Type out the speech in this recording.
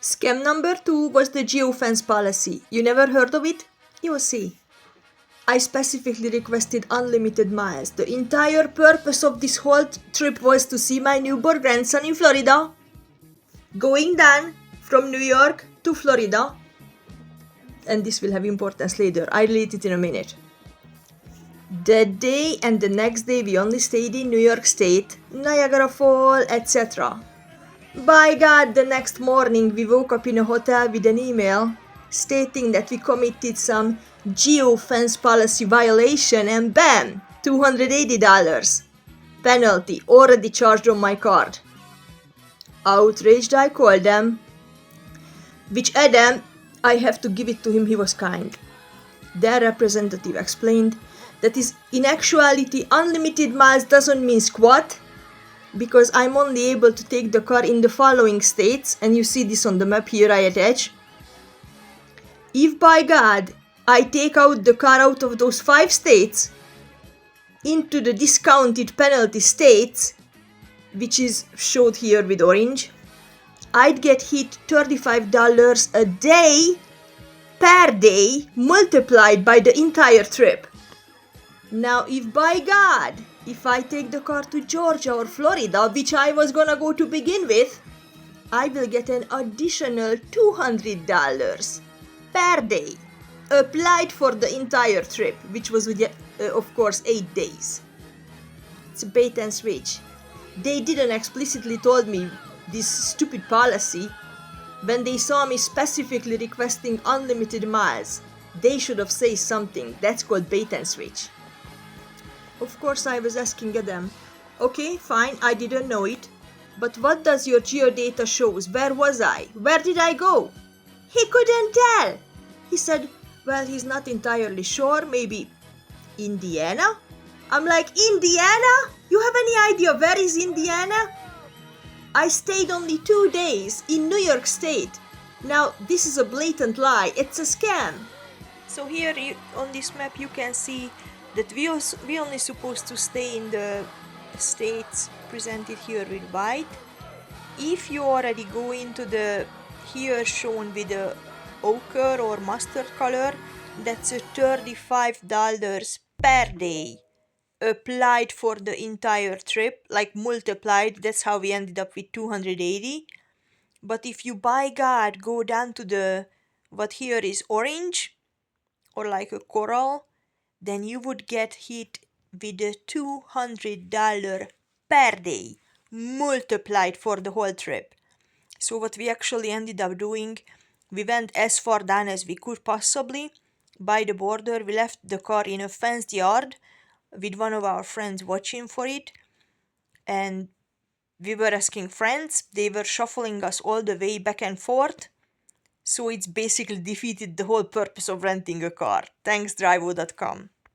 Scam number 2 was the geofence policy. You never heard of it? You will see. I specifically requested unlimited miles. The entire purpose of this whole trip was to see my newborn grandson in Florida. Going down from New York to Florida. And this will have importance later. I'll read it in a minute. The day and the next day we only stayed in New York State, Niagara Falls, etc. By God, the next morning we woke up in a hotel with an email stating that we committed some geofence policy violation and bam, $280 penalty already charged on my card. Outraged, I called them, which Adam, I have to give it to him, he was kind. Their representative explained that in actuality unlimited miles doesn't mean squat, because I'm only able to take the car in the following states, and you see this on the map here I attach. If by God I take out the car out of those 5 states into the discounted penalty states, which is showed here with orange, I'd get hit $35 a day per day multiplied by the entire trip. Now if by God, if I take the car to Georgia or Florida, which I was gonna go to begin with, I will get an additional $200 per day applied for the entire trip, which was of course 8 days. It's a bait and switch. They didn't explicitly told me this stupid policy. When they saw me specifically requesting unlimited miles, they should have said something. That's called bait and switch. Of course I was asking them, okay, fine, I didn't know it, but what does your geodata shows? Where was I? Where did I go? He couldn't tell. He said, well, he's not entirely sure, maybe Indiana? I'm like, Indiana? You have any idea where is Indiana? I stayed only 2 days in New York State. Now, this is a blatant lie. It's a scam. So here on this map you can see that we only supposed to stay in the states presented here with white. If you already go into the here shown with the ochre or mustard color, that's a $35 per day applied for the entire trip, like multiplied. That's how we ended up with 280. But if you by God go down to the what here is orange or like a coral, then you would get hit with a $200 per day multiplied for the whole trip. So what we actually ended up doing, we went as far down as we could possibly by the border. We left the car in a fenced yard with one of our friends watching for it, and we were asking friends. They were shuffling us all the way back and forth. So it's basically defeated the whole purpose of renting a car. Thanks Drivo.com.